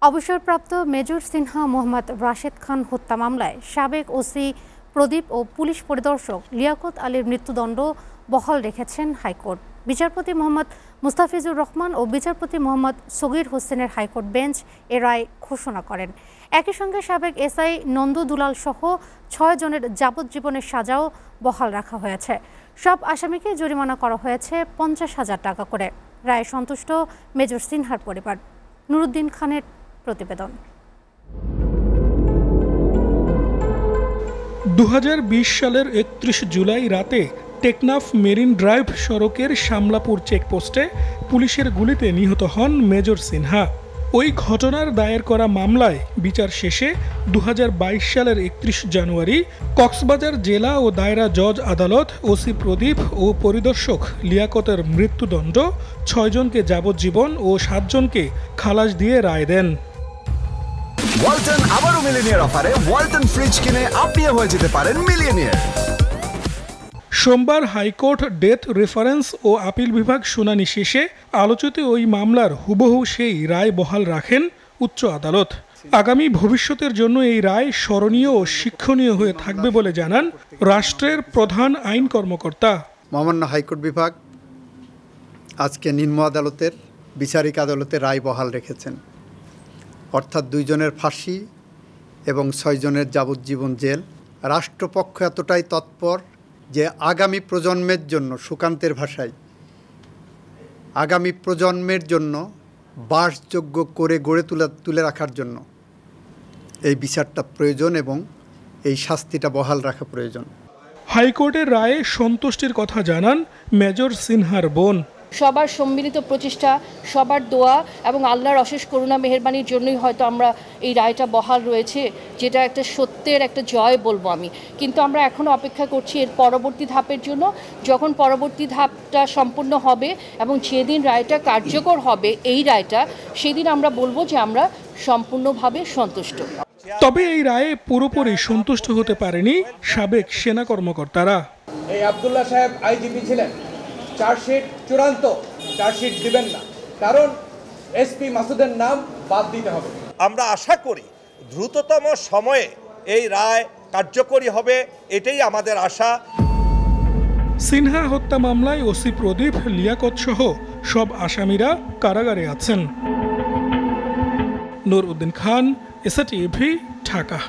অবসরপ্রাপ্ত মেজর সিনহা মোহাম্মদ রাশেদ খান হত্যা মামলায় সাবেক ওসি প্রদীপ ও পুলিশ পরিদর্শক লিয়াকত আলীর মৃত্যুদণ্ড বহাল রেখেছেন হাইকোর্ট। বিচারপতি মোহাম্মদ মুস্তাফিজুর রহমান ও বিচারপতি মোহাম্মদ সগীর হোসেনের হাইকোর্ট বেঞ্চ এ রায় ঘোষণা করেন। একই সঙ্গে সাবেক এসআই নন্দু দুলাল সহ ৬ জনের যাবজ্জীবনের সাজাও বহাল রাখা হয়েছে। সব আসামিকে জরিমানা করা হয়েছে ৫০,০০০ টাকা করে। রায়ে সন্তুষ্ট মেজর সিনহার পরিবার। নুরুদ্দিন খানের প্রতিবেদন। ২০২০ সালের ৩১ জুলাই রাতে টেকনাফ মেরিন ড্রাইভ সড়কের শামলাপুর চেকপোস্টে পুলিশের গুলিতে নিহত হন মেজর সিনহা। ওই ঘটনার দায়ের করা মামলায় বিচার শেষে ২০২২ সালের ৩১ জানুয়ারি কক্সবাজার জেলা ও দায়রা জজ আদালত ওসি প্রদীপ ও পরিদর্শক লিয়াকতের মৃত্যুদণ্ড ৬ জনকে যাবজ্জীবন ও ৭ জনকে খালাস দিয়ে রায় দেন। ওয়ালটন আবারও মিলিয়নিয়ার অফারে ওয়ালটন ফ্রিজ কিনে আপনিও হয়ে যেতে পারেন মিলিয়নিয়ার। সোমবার হাইকোর্ট ডেথ রেফারেন্স ও আপিল বিভাগ শুনানি শেষে আলোচিত ওই মামলার হুবহু সেই রায় বহাল রাখেন উচ্চ আদালত। আগামী ভবিষ্যতের জন্য এই রায় স্মরণীয় ও শিক্ষণীয় হয়ে থাকবে বলে জানান রাষ্ট্রের প্রধান আইন কর্মকর্তা। মহামান্য হাইকোর্ট বিভাগ আজকে নিম্ন আদালতের বিচারিক আদালতের রায় বহাল রেখেছেন, অর্থাৎ 2 জনের ফাঁসি এবং 6 জনের যাবজ্জীবন জেল। রাষ্ট্রপক্ষ এতটাই তৎপর যে আগামী প্রজন্মের জন্য, সুকান্তের ভাষায়, আগামী প্রজন্মের জন্য বাসযোগ্য করে গড়ে তুলে রাখার জন্য এই বিচারটা প্রয়োজন এবং এই শাস্তিটা বহাল রাখা প্রয়োজন। হাইকোর্টের রায়ে সন্তুষ্টির কথা জানান মেজর সিনহার বোন। সবার সম্মিলিত প্রচেষ্টা, সবার দোয়া এবং আল্লাহর অশেষ করুণা মেহেরবানির জন্যই হয়তো আমরা এই রায়টা বহাল রয়েছে, যেটা একটা সত্যের একটা জয় বলবো আমি। কিন্তু আমরা এখনও অপেক্ষা করছি এর পরবর্তী ধাপের জন্য। যখন পরবর্তী ধাপটা সম্পূর্ণ হবে এবং যেদিন রায়টা কার্যকর হবে এই রায়টা, সেদিন আমরা বলবো যে আমরা সম্পূর্ণভাবে সন্তুষ্ট। তবে এই রায়ে পুরোপুরি সন্তুষ্ট হতে পারেনি সাবেক সেনা কর্মকর্তারা। এই আব্দুল্লাহ সাহেব আইজিপি ছিলেন, চার্জশিট চূড়ান্ত, চার্জশিট দিবেন না, কারণ এসপি মাসুদের নাম বাদ দিতে হবে। আমরা আশা করি দ্রুততম সময়ে এই রায় কার্যকরী হবে, এটাই আমাদের আশা। সিনহা হত্যা মামলায় ওসি প্রদীপ, লিয়াকত সহ সব আসামিরা কারাগারে আছেন। নুরউদ্দিন খান, এসএটিভি, ঢাকা।